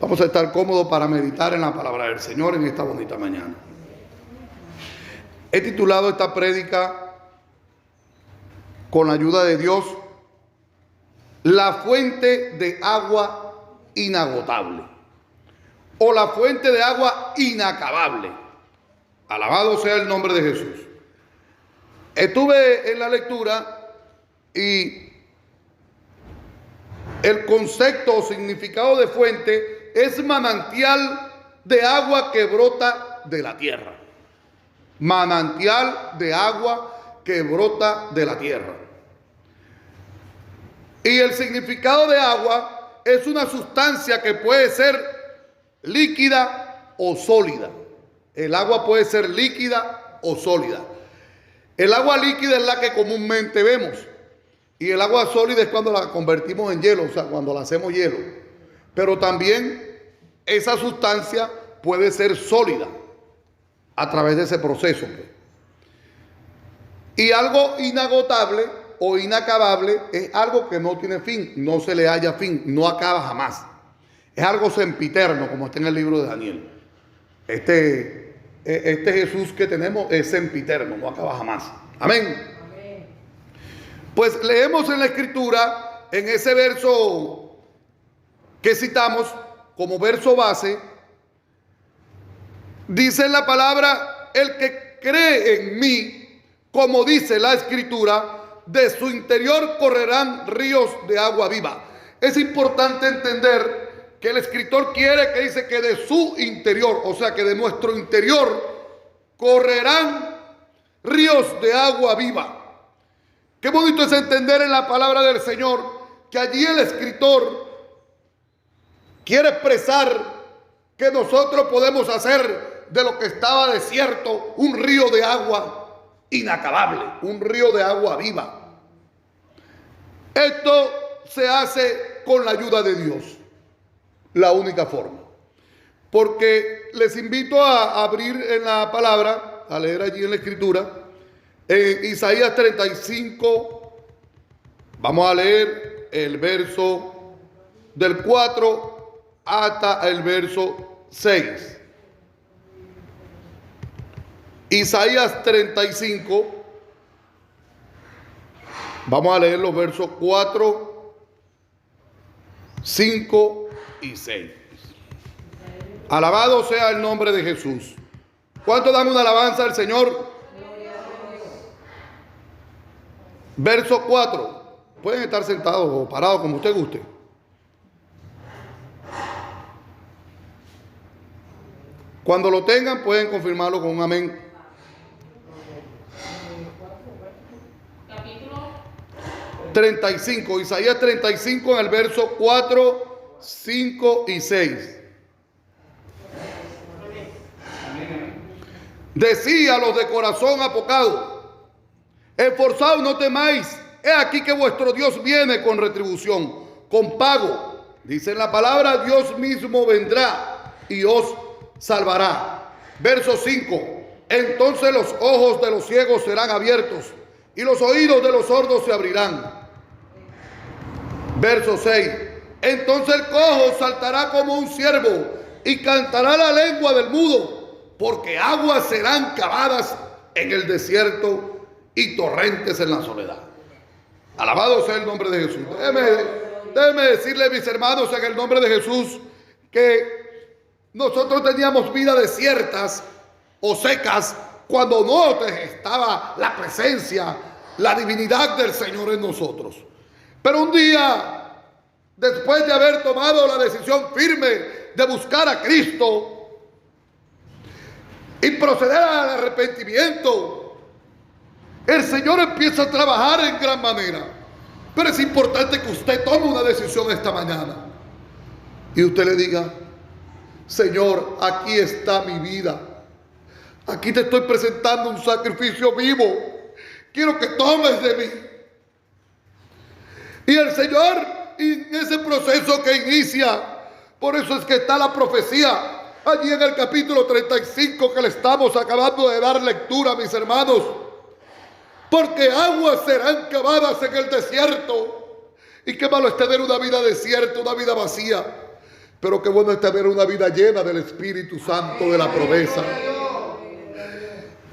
Vamos a estar cómodos para meditar en la palabra del Señor en esta bonita mañana. He titulado esta prédica, con la ayuda de Dios, la fuente de agua inagotable o la fuente de agua inacabable. Alabado sea el nombre de Jesús. Estuve en la lectura y el concepto o significado de fuente es manantial de agua que brota de la tierra. Manantial de agua que brota de la tierra. Y el significado de agua es una sustancia que puede ser líquida o sólida. El agua puede ser líquida o sólida. El agua líquida es la que comúnmente vemos. Y el agua sólida es cuando la convertimos en hielo, o sea, cuando la hacemos hielo. Pero también esa sustancia puede ser sólida a través de ese proceso. Y algo inagotable o inacabable es algo que no tiene fin, no se le halla fin, no acaba jamás. Es algo sempiterno, como está en el libro de Daniel. Este Jesús que tenemos es sempiterno, no acaba jamás. Amén. Pues leemos en la Escritura, en ese verso que citamos como verso base, dice la palabra: el que cree en mí, como dice la Escritura, de su interior correrán ríos de agua viva. Es importante entender que el escritor quiere que dice que de su interior, o sea que de nuestro interior, correrán ríos de agua viva. Qué bonito es entender en la palabra del Señor que allí el escritor quiere expresar que nosotros podemos hacer de lo que estaba desierto un río de agua inacabable, un río de agua viva. Esto se hace con la ayuda de Dios, la única forma. Porque les invito a abrir en la palabra, a leer allí en la Escritura, en Isaías 35, vamos a leer el verso del 4 hasta el verso 6. Isaías 35, vamos a leer los versos 4, 5 y 6. Alabado sea el nombre de Jesús. ¿Cuánto dan una alabanza al Señor? Verso 4. Pueden estar sentados o parados como usted guste. Cuando lo tengan pueden confirmarlo con un amén. 35, Isaías 35 en el verso 4, 5 y 6. Decía a los de corazón apocado: esforzaos, no temáis, he aquí que vuestro Dios viene con retribución, con pago. Dice la palabra: Dios mismo vendrá y os salvará. Verso 5. Entonces los ojos de los ciegos serán abiertos y los oídos de los sordos se abrirán. Verso 6. Entonces el cojo saltará como un ciervo y cantará la lengua del mudo, porque aguas serán cavadas en el desierto y torrentes en la soledad. Alabado sea el nombre de Jesús. Déjeme decirle, mis hermanos, en el nombre de Jesús, que nosotros teníamos vidas desiertas o secas cuando no estaba la presencia, la divinidad del Señor en nosotros. Pero un día, después de haber tomado la decisión firme de buscar a Cristo y proceder al arrepentimiento, el Señor empieza a trabajar en gran manera. Pero es importante que usted tome una decisión esta mañana y usted le diga: Señor, aquí está mi vida. Aquí te estoy presentando un sacrificio vivo. Quiero que tomes de mí. Y el Señor, en ese proceso que inicia, por eso es que está la profecía allí en el capítulo 35 que le estamos acabando de dar lectura, mis hermanos. Porque aguas serán cavadas en el desierto. Y qué malo es tener una vida desierta, una vida vacía. Pero qué bueno es tener una vida llena del Espíritu Santo de la promesa.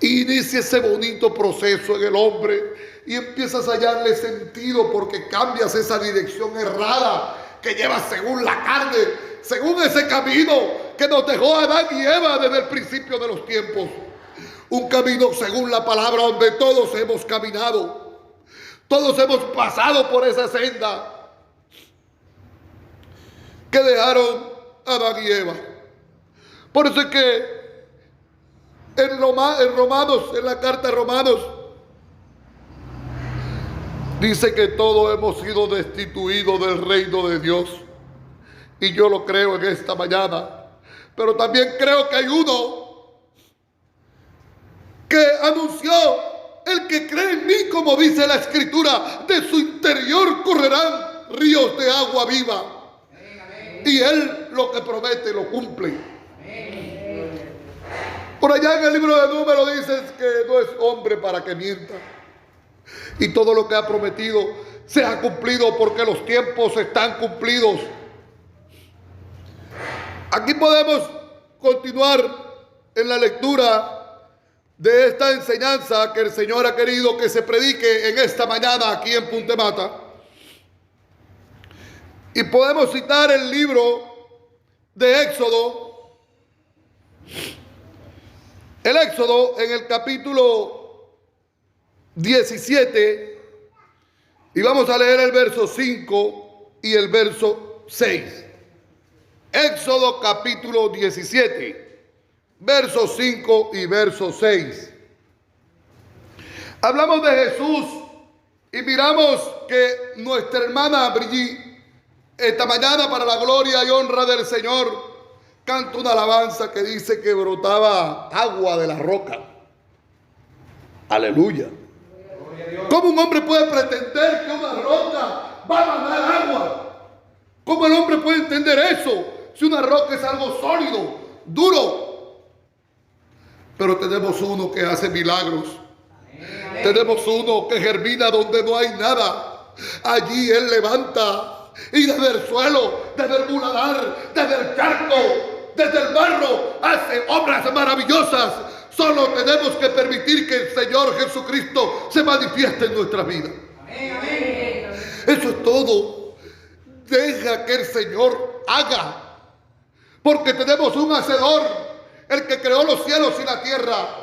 Inicia ese bonito proceso en el hombre y empiezas a hallarle sentido, porque cambias esa dirección errada que llevas según la carne, según ese camino que nos dejó Adán y Eva desde el principio de los tiempos. Un camino según la palabra donde todos hemos caminado, todos hemos pasado por esa senda que dejaron Adán y Eva. Por eso es que en Romanos, en la carta de Romanos, dice que todos hemos sido destituidos del reino de Dios. Y yo lo creo en esta mañana. Pero también creo que hay uno que anunció: el que cree en mí, como dice la Escritura, de su interior correrán ríos de agua viva. Y Él lo que promete lo cumple. Por allá en el libro de Números dice que no es hombre para que mienta. Y todo lo que ha prometido se ha cumplido, porque los tiempos están cumplidos. Aquí podemos continuar en la lectura de esta enseñanza que el Señor ha querido que se predique en esta mañana aquí en Puntemata. Y podemos citar el libro de Éxodo. El Éxodo en el capítulo 17. Y vamos a leer el verso 5 y el verso 6. Éxodo capítulo 17, verso 5 y verso 6. Hablamos de Jesús y miramos que nuestra hermana Brigitte esta mañana, para la gloria y honra del Señor, canta una alabanza que dice que brotaba agua de la roca. Aleluya. ¿Cómo un hombre puede pretender que una roca va a mandar agua? ¿Cómo el hombre puede entender eso si una roca es algo sólido, duro? Pero tenemos uno que hace milagros. Tenemos uno que germina donde no hay nada. Allí Él levanta. Y desde el suelo, desde el muladar, desde el charco, desde el barro, hace obras maravillosas. Solo tenemos que permitir que el Señor Jesucristo se manifieste en nuestra vida. Amén. Eso es todo. Deja que el Señor haga. Porque tenemos un hacedor, el que creó los cielos y la tierra,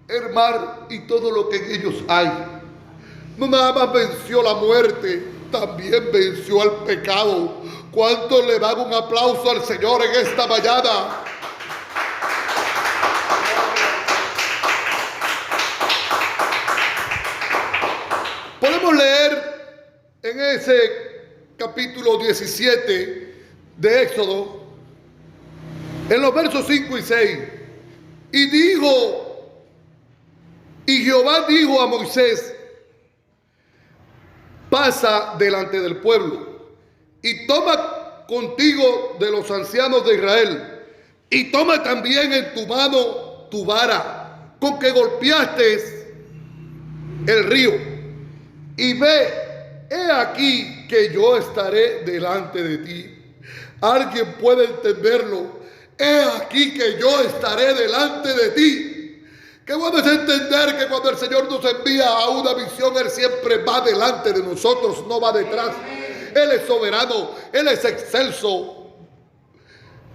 el mar y todo lo que en ellos hay. No nada más venció la muerte, también venció al pecado. ¿Cuántos le dan un aplauso al Señor en esta mañana? Podemos leer en ese capítulo 17 de Éxodo, en los versos 5 y 6, y Jehová dijo a Moisés: pasa delante del pueblo y toma contigo de los ancianos de Israel, y toma también en tu mano tu vara con que golpeaste el río, y ve, he aquí que yo estaré delante de ti. ¿Alguien puede entenderlo? He aquí que yo estaré delante de ti. Qué bueno es entender que cuando el Señor nos envía a una misión, Él siempre va delante de nosotros, no va detrás. Él es soberano, Él es excelso,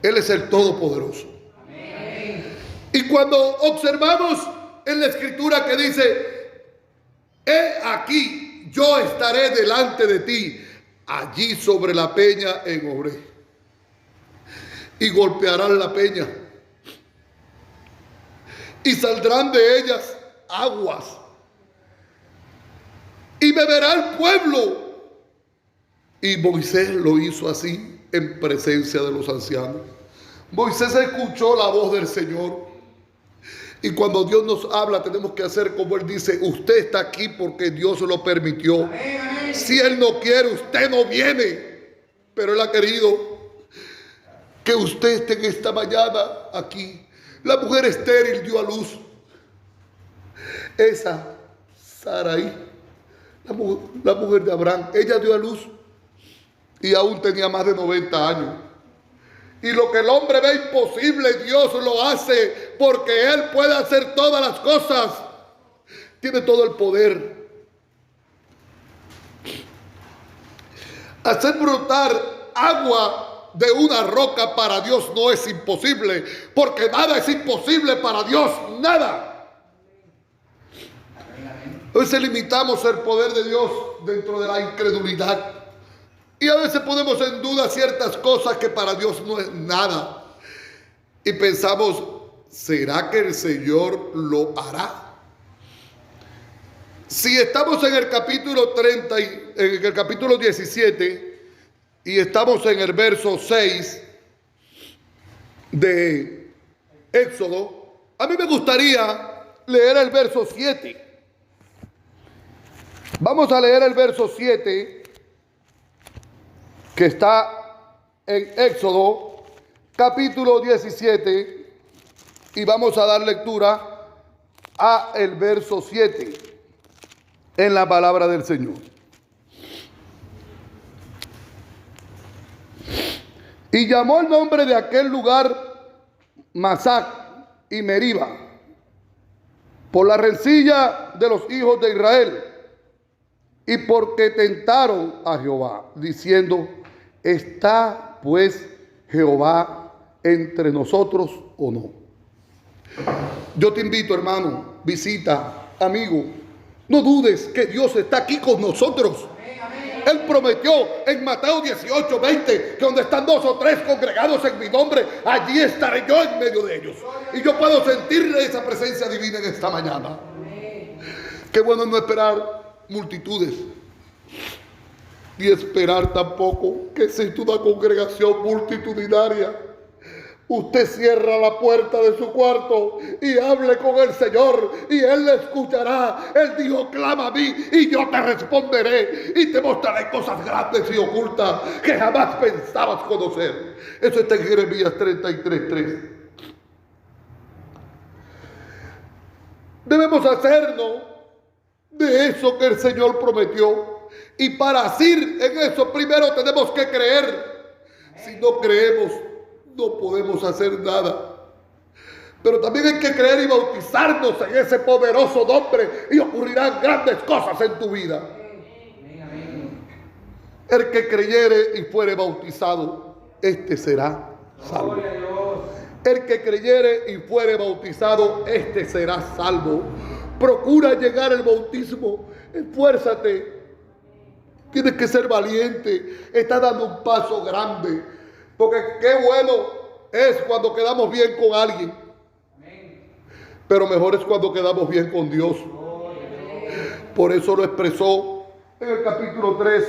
Él es el Todopoderoso. Y cuando observamos en la Escritura que dice: he aquí yo estaré delante de ti, allí sobre la peña en Oreb, y golpearán la peña, y saldrán de ellas aguas, y beberá el pueblo. Y Moisés lo hizo así en presencia de los ancianos. Moisés escuchó la voz del Señor. Y cuando Dios nos habla, tenemos que hacer como Él dice: usted está aquí porque Dios lo permitió. Amén, amén. Si Él no quiere, usted no viene. Pero Él ha querido que usted esté en esta mañana aquí. La mujer estéril dio a luz. Esa Sarai, la mujer de Abraham, ella dio a luz y aún tenía más de 90 años. Y lo que el hombre ve imposible, Dios lo hace porque Él puede hacer todas las cosas. Tiene todo el poder. Hacer brotar agua de una roca para Dios no es imposible, porque nada es imposible para Dios, nada. A veces limitamos el poder de Dios dentro de la incredulidad. Y a veces ponemos en duda ciertas cosas que para Dios no es nada. Y pensamos, ¿será que el Señor lo hará? Si estamos en el capítulo 30, en el capítulo 17, y estamos en el verso 6 de Éxodo, a mí me gustaría leer el verso 7. Vamos a leer el verso 7, que está en Éxodo, capítulo 17, y vamos a dar lectura a el verso 7. En la palabra del Señor. Y llamó el nombre de aquel lugar Masac y Meriba, por la rencilla de los hijos de Israel, y porque tentaron a Jehová, diciendo, ¿está pues Jehová entre nosotros o no? Yo te invito, hermano, visita, amigo, no dudes que Dios está aquí con nosotros. Él prometió en Mateo 18:20 que donde están 2 o 3 congregados en mi nombre, allí estaré yo en medio de ellos. Y yo puedo sentir esa presencia divina en esta mañana. Qué bueno no esperar multitudes, ni esperar tampoco que exista una congregación multitudinaria. Usted cierra la puerta de su cuarto y hable con el Señor y Él le escuchará. Él dijo, clama a mí y yo te responderé y te mostraré cosas grandes y ocultas que jamás pensabas conocer. Eso está en Jeremías 33:3. Debemos hacernos de eso que el Señor prometió. Y para hacer en eso primero tenemos que creer. Si no creemos, no podemos hacer nada. Pero también hay que creer y bautizarnos en ese poderoso nombre y ocurrirán grandes cosas en tu vida. El que creyere y fuere bautizado, este será salvo. El que creyere y fuere bautizado, este será salvo. Procura llegar al bautismo, esfuérzate. Tienes que ser valiente. Estás dando un paso grande. Porque qué bueno es cuando quedamos bien con alguien. Pero mejor es cuando quedamos bien con Dios. Por eso lo expresó en el capítulo 3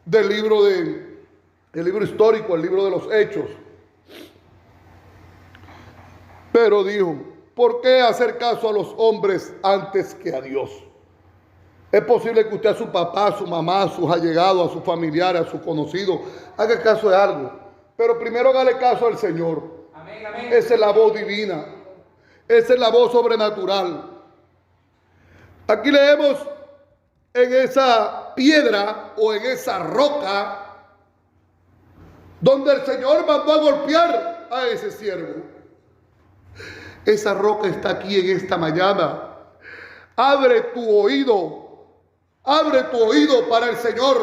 del libro histórico, el libro de los Hechos. Pero dijo, ¿por qué hacer caso a los hombres antes que a Dios? Es posible que usted a su papá, a su mamá, a sus allegados, a sus familiares, a sus conocidos, haga caso de algo. Pero primero hágale caso al Señor. Amén, amén. Esa es la voz divina. Esa es la voz sobrenatural. Aquí leemos en esa piedra o en esa roca donde el Señor mandó a golpear a ese siervo. Esa roca está aquí en esta mañana. Abre tu oído. Abre tu oído para el Señor.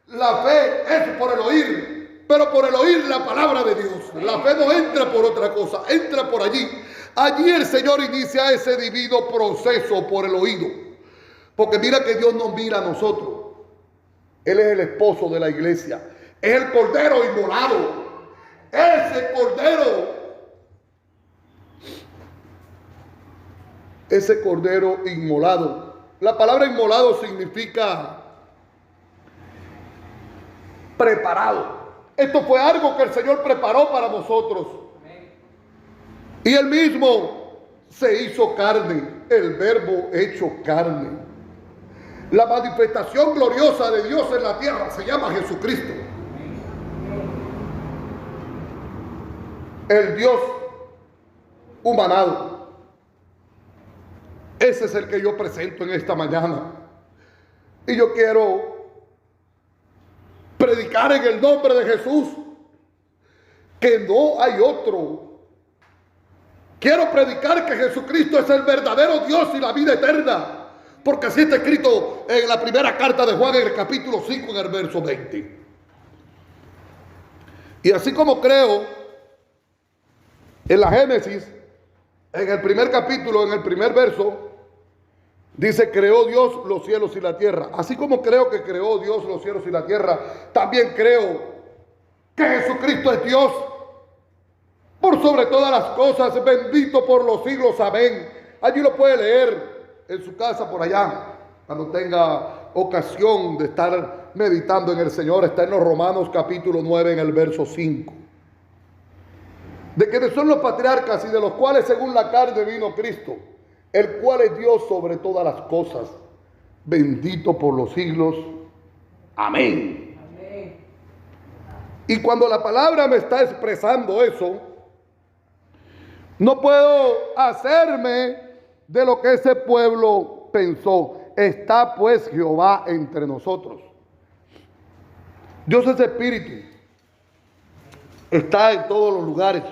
La fe es por el oír. Pero por el oír la palabra de Dios. La fe no entra por otra cosa, entra por allí. Allí el Señor inicia ese divino proceso por el oído. Porque mira que Dios nos mira a nosotros. Él es el esposo de la iglesia. Es el cordero inmolado. Ese cordero. Ese cordero inmolado. La palabra inmolado significa preparado. Esto fue algo que el Señor preparó para nosotros. Y Él mismo se hizo carne, el verbo hecho carne. La manifestación gloriosa de Dios en la tierra se llama Jesucristo. El Dios humanado. Ese es el que yo presento en esta mañana. Y yo quiero predicar en el nombre de Jesús que no hay otro. Quiero predicar que Jesucristo es el verdadero Dios y la vida eterna, porque así está escrito en la primera carta de Juan, en el capítulo 5, en el verso 20. Y así como creo en la Génesis, en el primer capítulo, en el primer verso, dice: creó Dios los cielos y la tierra. Así como creo que creó Dios los cielos y la tierra, también creo que Jesucristo es Dios por sobre todas las cosas, bendito por los siglos, amén. Allí lo puede leer en su casa por allá, cuando tenga ocasión de estar meditando en el Señor. Está en los Romanos capítulo 9, en el verso 5. De quienes son los patriarcas y de los cuales según la carne vino Cristo, el cual es Dios sobre todas las cosas, bendito por los siglos, amén. Amén. Y cuando la palabra me está expresando eso, no puedo hacerme de lo que ese pueblo pensó. Está pues Jehová entre nosotros. Dios es espíritu, está en todos los lugares.